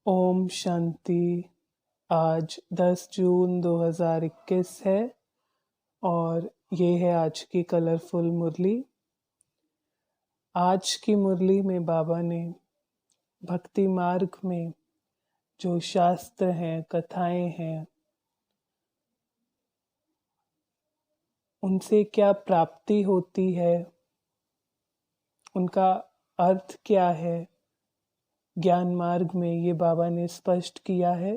ओम शांति। आज 10 जून 2021 है और ये है आज की कलरफुल मुरली। आज की मुरली में बाबा ने भक्ति मार्ग में जो शास्त्र हैं, कथाएं हैं, उनसे क्या प्राप्ति होती है, उनका अर्थ क्या है, ज्ञान मार्ग में ये बाबा ने स्पष्ट किया है।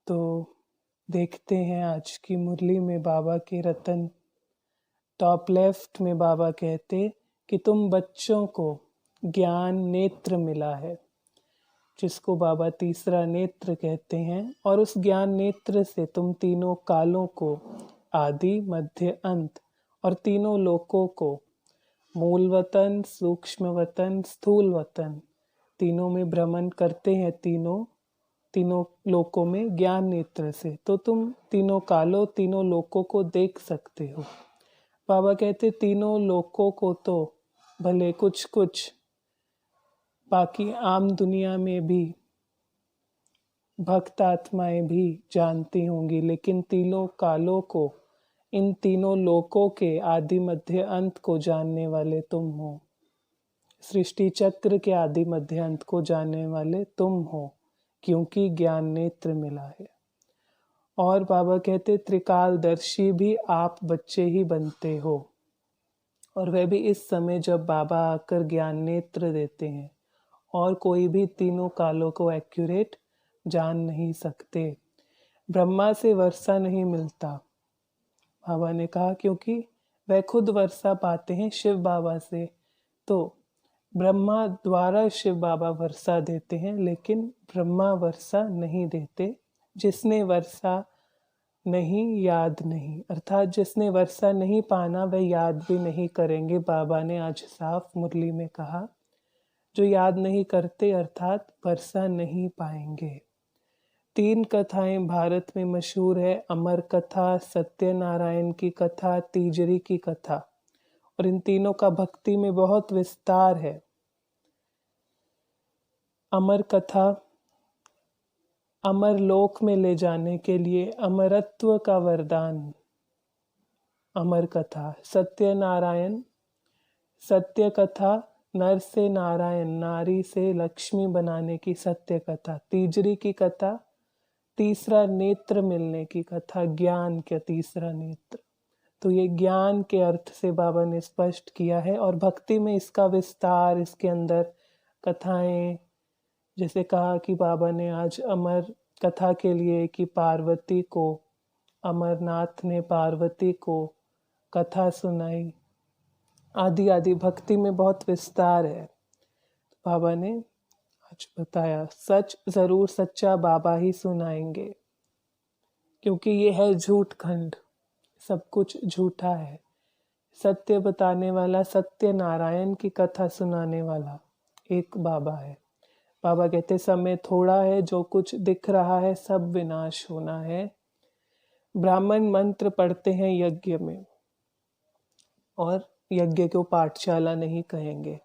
तो देखते हैं आज की मुरली में बाबा के रतन। टॉप लेफ्ट में बाबा कहते कि तुम बच्चों को ज्ञान नेत्र मिला है, जिसको बाबा तीसरा नेत्र कहते हैं, और उस ज्ञान नेत्र से तुम तीनों कालों को, आदि मध्य अंत, और तीनों लोकों को, मूल वतन, सूक्ष्म वतन, स्थूल वतन, तीनों में भ्रमण करते हैं। तीनों लोकों में ज्ञान नेत्र से तो तुम तीनों कालों, तीनों लोकों को देख सकते हो। बाबा कहते तीनों लोकों को तो भले कुछ कुछ बाकी आम दुनिया में भी भक्त आत्माएं भी जानती होंगी, लेकिन तीनों कालों को, इन तीनों लोकों के आदि मध्य अंत को जानने वाले तुम हो। सृष्टि चक्र के आदि मध्य अंत को जानने वाले तुम हो, क्योंकि ज्ञान नेत्र मिला है। और बाबा कहते त्रिकालदर्शी भी आप बच्चे ही बनते हो, और वह भी इस समय जब बाबा आकर ज्ञान नेत्र देते हैं, और कोई भी तीनों कालों को एक्यूरेट जान नहीं सकते। ब्रह्मा से वर्षा नहीं मिलता, बाबा ने कहा, क्योंकि वह खुद वर्षा पाते हैं शिव बाबा से। तो ब्रह्मा द्वारा शिव बाबा वर्षा देते हैं, लेकिन ब्रह्मा वर्षा नहीं देते। जिसने वर्षा नहीं, याद नहीं, अर्थात जिसने वर्षा नहीं पाना वह याद भी नहीं करेंगे। बाबा ने आज साफ मुरली में कहा, जो याद नहीं करते अर्थात वर्षा नहीं पाएंगे। 3 कथाएं भारत में मशहूर है, अमर कथा, सत्यनारायण की कथा, तीजरी की कथा, और इन तीनों का भक्ति में बहुत विस्तार है। अमर कथा अमर लोक में ले जाने के लिए अमरत्व का वरदान। अमर कथा सत्यनारायण, सत्य कथा नर से नारायण, नारी से लक्ष्मी बनाने की सत्य कथा। तीजरी की कथा तीसरा नेत्र मिलने की कथा, ज्ञान का तीसरा नेत्र। तो ये ज्ञान के अर्थ से बाबा ने स्पष्ट किया है, और भक्ति में इसका विस्तार, इसके अंदर कथाएं, जैसे कहा कि बाबा ने आज अमर कथा के लिए कि पार्वती को, अमरनाथ ने पार्वती को कथा सुनाई, आदि आदि भक्ति में बहुत विस्तार है। बाबा ने आज बताया सच जरूर सच्चा बाबा ही सुनाएंगे, क्योंकि ये है झूठ खंड, सब कुछ झूठा है। सत्य बताने वाला, सत्य नारायण की कथा सुनाने वाला एक बाबा है। बाबा कहते समय थोड़ा है, जो कुछ दिख रहा है सब विनाश होना है। ब्राह्मण मंत्र पढ़ते हैं यज्ञ में, और यज्ञ को पाठशाला नहीं कहेंगे।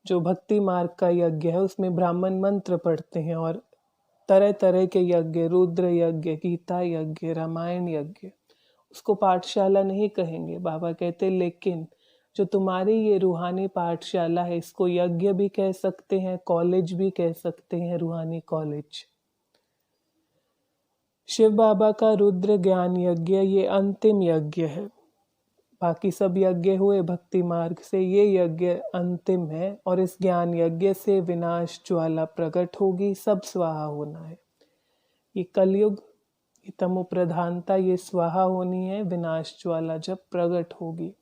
जो भक्ति मार्ग का यज्ञ है उसमें ब्राह्मण मंत्र पढ़ते हैं, और तरह तरह के यज्ञ, रुद्र यज्ञ, गीता यज्ञ, रामायण यज्ञ, उसको पाठशाला नहीं कहेंगे। बाबा कहते लेकिन जो तुम्हारी ये रूहानी पाठशाला है, इसको यज्ञ भी कह सकते हैं, कॉलेज भी कह सकते हैं, रूहानी कॉलेज। शिव बाबा का रुद्र ज्ञान यज्ञ ये अंतिम यज्ञ है। बाकी सब यज्ञ हुए भक्ति मार्ग से, ये यज्ञ अंतिम है, और इस ज्ञान यज्ञ से विनाश ज्वाला प्रकट होगी, सब स्वाहा होना है। ये कलयुग, ये तमो प्रधानता, ये स्वाहा होनी है, विनाश ज्वाला जब प्रकट होगी।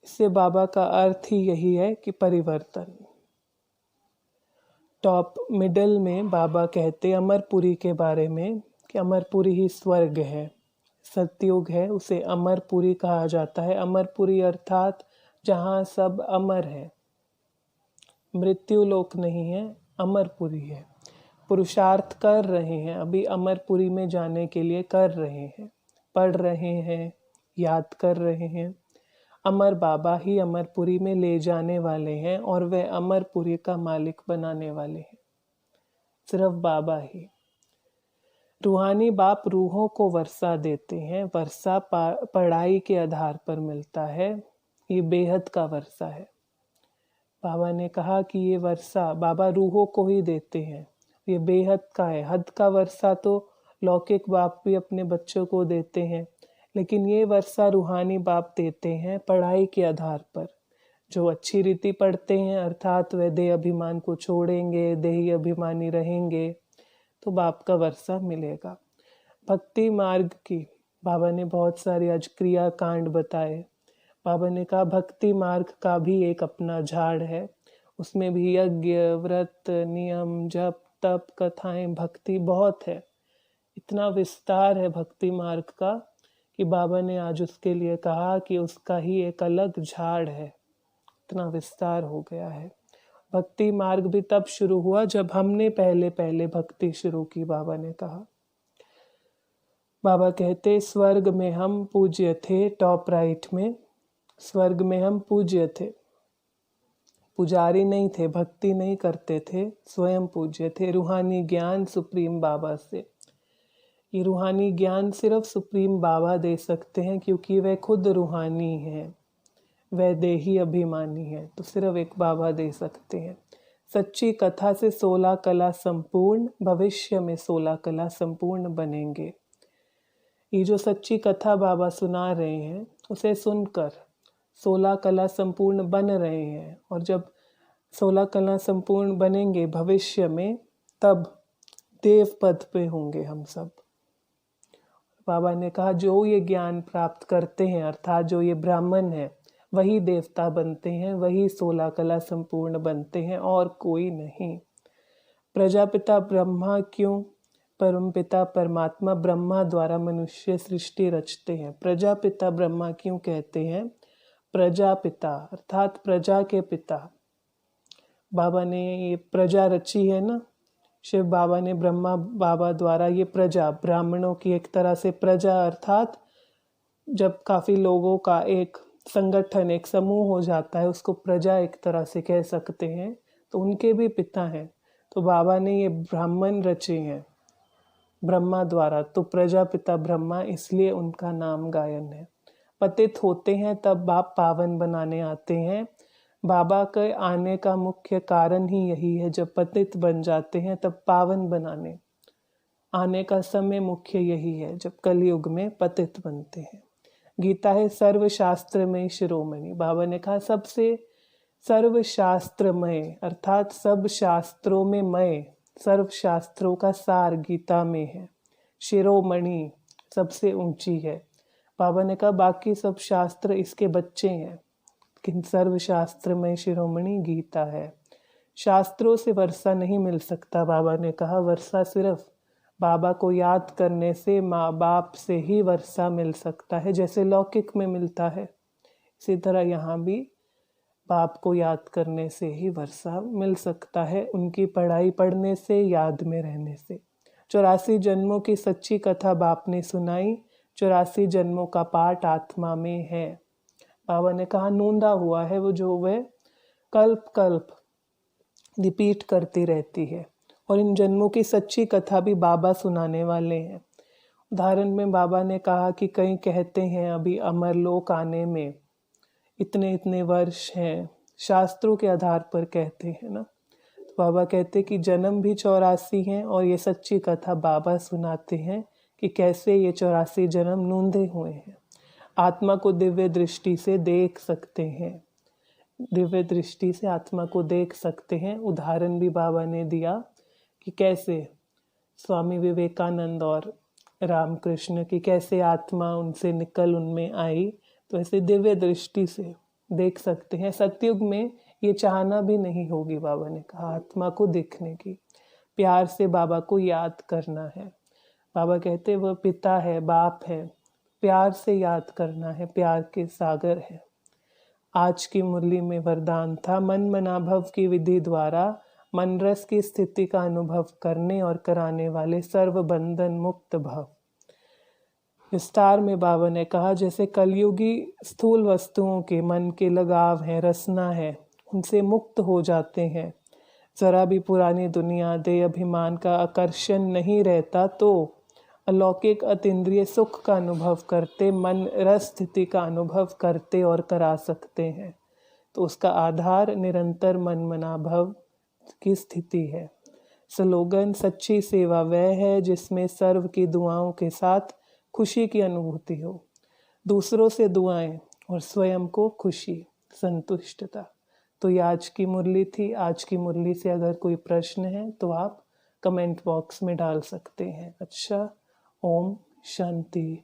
इससे बाबा का अर्थ ही यही है कि परिवर्तन। टॉप मिडल में बाबा कहते अमरपुरी के बारे में कि अमरपुरी ही स्वर्ग है, सतयुग है, उसे अमरपुरी कहा जाता है। अमरपुरी अर्थात जहाँ सब अमर है, मृत्यु लोक नहीं है, अमरपुरी है। पुरुषार्थ कर रहे हैं, अभी अमरपुरी में जाने के लिए कर रहे हैं, पढ़ रहे हैं, याद कर रहे हैं। अमर बाबा ही अमरपुरी में ले जाने वाले हैं और वह अमरपुरी का मालिक बनाने वाले हैं, सिर्फ बाबा ही। रूहानी बाप रूहों को वर्षा देते हैं, वर्षा पढ़ाई के आधार पर मिलता है, ये बेहद का वर्षा है। बाबा ने कहा कि ये वर्षा बाबा रूहों को ही देते हैं, ये बेहद का है। हद का वर्षा तो लौकिक बाप भी अपने बच्चों को देते हैं, लेकिन ये वर्षा रूहानी बाप देते हैं पढ़ाई के आधार पर। जो अच्छी रीति पढ़ते हैं अर्थात वे देह अभिमान को छोड़ेंगे, देही अभिमानी रहेंगे, तो बाप का वर्षा मिलेगा। भक्ति मार्ग की बाबा ने बहुत सारे आज क्रिया कांड बताए। बाबा ने कहा भक्ति मार्ग का भी एक अपना झाड़ है, उसमें भी यज्ञ, व्रत, नियम, जप, तप, कथाएं, भक्ति बहुत है। इतना विस्तार है भक्ति मार्ग का कि बाबा ने आज उसके लिए कहा कि उसका ही एक अलग झाड़ है, इतना विस्तार हो गया है। भक्ति मार्ग भी तब शुरू हुआ जब हमने पहले पहले भक्ति शुरू की। बाबा ने कहा, बाबा कहते स्वर्ग में हम पूज्य थे, टॉप राइट में, स्वर्ग में हम पूज्य थे, पुजारी नहीं थे, भक्ति नहीं करते थे, स्वयं पूज्य थे। रूहानी ज्ञान सुप्रीम बाबा से, ये रूहानी ज्ञान सिर्फ सुप्रीम बाबा दे सकते हैं, क्योंकि वह खुद रूहानी हैं, वह देही अभिमानी है, तो सिर्फ एक बाबा दे सकते हैं। सच्ची कथा से 16 कला संपूर्ण, भविष्य में 16 कला संपूर्ण बनेंगे। ये जो सच्ची कथा बाबा सुना रहे हैं उसे सुनकर 16 कला संपूर्ण बन रहे हैं, और जब 16 कला संपूर्ण बनेंगे भविष्य में, तब देव पद पे होंगे हम सब। बाबा ने कहा जो ये ज्ञान प्राप्त करते हैं अर्थात जो ये ब्राह्मण है वही देवता बनते हैं, वही 16 कला संपूर्ण बनते हैं, और कोई नहीं। प्रजापिता ब्रह्मा क्यों? परमपिता परमात्मा ब्रह्मा द्वारा मनुष्य सृष्टि रचते हैं। प्रजापिता ब्रह्मा क्यों कहते हैं? प्रजापिता अर्थात प्रजा के पिता। बाबा ने ये प्रजा रची है ना, शिव बाबा ने ब्रह्मा बाबा द्वारा ये प्रजा, ब्राह्मणों की एक तरह से प्रजा, अर्थात जब काफ़ी लोगों का एक संगठन, एक समूह हो जाता है, उसको प्रजा एक तरह से कह सकते हैं, तो उनके भी पिता हैं। तो बाबा ने ये ब्राह्मण रचे हैं ब्रह्मा द्वारा, तो प्रजापिता ब्रह्मा, इसलिए उनका नाम गायन है। पतित होते हैं तब बाप पावन बनाने आते हैं। बाबा के आने का मुख्य कारण ही यही है, जब पतित बन जाते हैं तब पावन बनाने आने का समय मुख्य यही है, जब कलयुग में पतित बनते हैं। गीता है सर्वशास्त्र में शिरोमणि। बाबा ने कहा सबसे सर्वशास्त्रमय अर्थात सब शास्त्रों में मय, सर्व शास्त्रों का सार गीता में है। शिरोमणि सबसे ऊंची है। बाबा ने कहा बाकी सब शास्त्र इसके बच्चे हैं, लेकिन सर्वशास्त्र में शिरोमणि गीता है। शास्त्रों से वर्षा नहीं मिल सकता। बाबा ने कहा वर्षा सिर्फ बाबा को याद करने से, माँ बाप से ही वर्षा मिल सकता है, जैसे लौकिक में मिलता है। इसी तरह यहाँ भी बाप को याद करने से ही वर्षा मिल सकता है, उनकी पढ़ाई पढ़ने से, याद में रहने से। 84 जन्मों की सच्ची कथा बाप ने सुनाई, 84 जन्मों का पाठ आत्मा में है। बाबा ने कहा नूंदा हुआ है वो, जो वह कल्प कल्प रिपीट करती रहती है, और इन जन्मों की सच्ची कथा भी बाबा सुनाने वाले हैं। उदाहरण में बाबा ने कहा कि कई कहते हैं अभी अमरलोक आने में इतने इतने वर्ष हैं, शास्त्रों के आधार पर कहते हैं ना। तो बाबा कहते कि जन्म भी 84 हैं, और ये सच्ची कथा बाबा सुनाते हैं कि कैसे ये 84 जन्म नूंदे हुए हैं। आत्मा को दिव्य दृष्टि से देख सकते हैं, दिव्य दृष्टि से आत्मा को देख सकते हैं। उदाहरण भी बाबा ने दिया कि कैसे स्वामी विवेकानंद और रामकृष्ण की कैसे आत्मा उनसे निकल उनमें आई, तो ऐसे दिव्य दृष्टि से देख सकते हैं। सतयुग में ये चाहना भी नहीं होगी, बाबा ने कहा आत्मा को देखने की, प्यार से बाबा को याद करना है। बाबा कहते वह पिता है, बाप है, प्यार से याद करना है, प्यार के सागर है। आज की मुरली में वरदान था मन मनाभव की विधि द्वारा मन रस की स्थिति का अनुभव करने और कराने वाले सर्व बंधन मुक्त भव। विस्तार में बाबा ने कहा, जैसे कलयुगी स्थूल वस्तुओं के मन के लगाव है, रसना है, उनसे मुक्त हो जाते हैं, जरा भी पुरानी दुनिया देह अभिमान का आकर्षण नहीं रहता, तो अलौकिक अतीन्द्रिय सुख का अनुभव करते, मन रस स्थिति का अनुभव करते और करा सकते हैं। तो उसका आधार निरंतर मनमना भव की स्थिति है। स्लोगन, सच्ची सेवा वह है जिसमें सर्व की दुआओं के साथ खुशी की अनुभूति हो, दूसरों से दुआएं और स्वयं को खुशी, संतुष्टता। तो ये आज की मुरली थी। आज की मुरली से अगर कोई प्रश्न है तो आप कमेंट बॉक्स में डाल सकते हैं। अच्छा, ओम शांति।